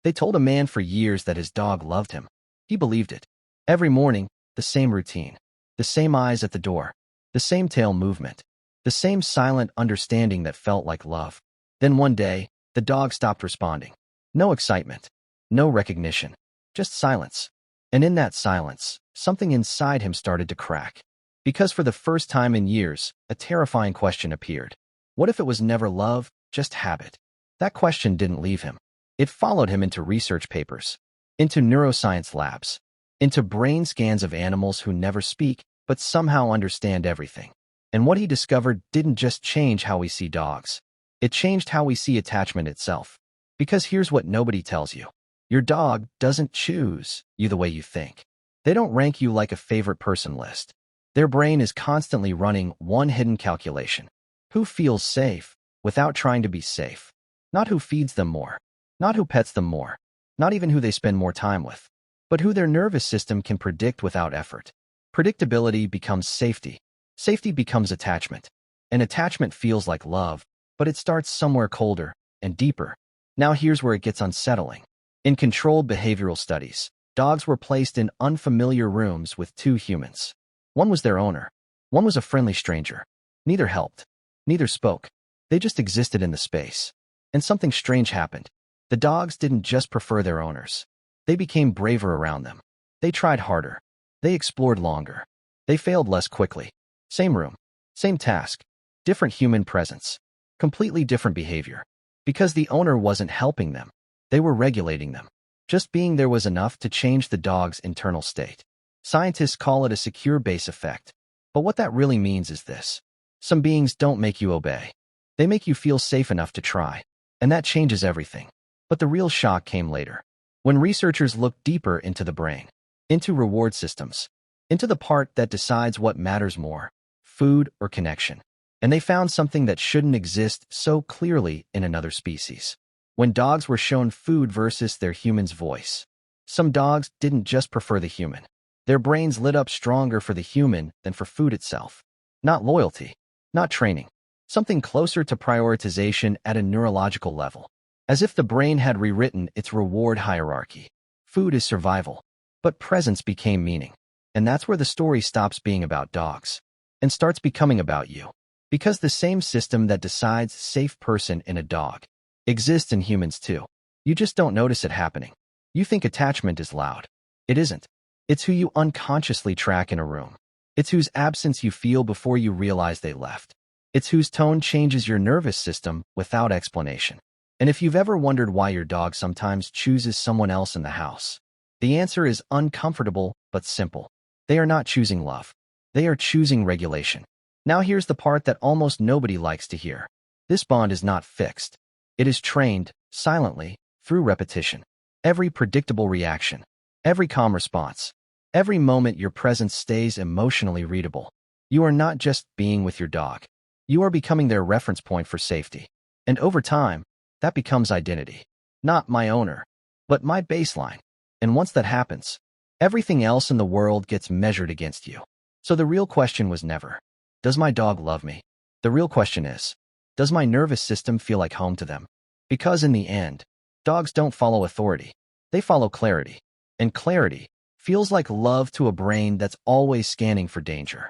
They told a man for years that his dog loved him. He believed it. Every morning, the same routine, the same eyes at the door, the same tail movement, the same silent understanding that felt like love. Then one day, the dog stopped responding. No excitement, no recognition, just silence. And in that silence, something inside him started to crack. Because for the first time in years, a terrifying question appeared. What if it was never love, just habit? That question didn't leave him. It followed him into research papers, into neuroscience labs, into brain scans of animals who never speak, but somehow understand everything. And what he discovered didn't just change how we see dogs. It changed how we see attachment itself. Because here's what nobody tells you. Your dog doesn't choose you the way you think. They don't rank you like a favorite person list. Their brain is constantly running one hidden calculation. Who feels safe without trying to be safe? Not who feeds them more, not who pets them more, not even who they spend more time with, but who their nervous system can predict without effort. Predictability becomes safety. Safety becomes attachment. And attachment feels like love, but it starts somewhere colder and deeper. Now here's where it gets unsettling. In controlled behavioral studies, dogs were placed in unfamiliar rooms with two humans. One was their owner. One was a friendly stranger. Neither helped. Neither spoke. They just existed in the space. And something strange happened. The dogs didn't just prefer their owners. They became braver around them. They tried harder. They explored longer. They failed less quickly. Same room. Same task. Different human presence. Completely different behavior. Because the owner wasn't helping them. They were regulating them. Just being there was enough to change the dog's internal state. Scientists call it a secure base effect. But what that really means is this. Some beings don't make you obey. They make you feel safe enough to try. And that changes everything. But the real shock came later. When researchers looked deeper into the brain, into reward systems, into the part that decides what matters more, food or connection. And they found something that shouldn't exist so clearly in another species. When dogs were shown food versus their human's voice, some dogs didn't just prefer the human. Their brains lit up stronger for the human than for food itself. Not loyalty, not training. Something closer to prioritization at a neurological level. As if the brain had rewritten its reward hierarchy. Food is survival, but presence became meaning. And that's where the story stops being about dogs and starts becoming about you. Because the same system that decides safe person in a dog exists in humans too. You just don't notice it happening. You think attachment is loud. It isn't. It's who you unconsciously track in a room. It's whose absence you feel before you realize they left. It's whose tone changes your nervous system without explanation. And if you've ever wondered why your dog sometimes chooses someone else in the house, the answer is uncomfortable but simple. They are not choosing love. They are choosing regulation. Now here's the part that almost nobody likes to hear. This bond is not fixed. It is trained, silently, through repetition. Every predictable reaction, every calm response, every moment your presence stays emotionally readable. You are not just being with your dog. You are becoming their reference point for safety. And over time, that becomes identity. Not my owner, but my baseline. And once that happens, everything else in the world gets measured against you. So the real question was never, does my dog love me? The real question is, does my nervous system feel like home to them? Because in the end, dogs don't follow authority. They follow clarity. And clarity feels like love to a brain that's always scanning for danger.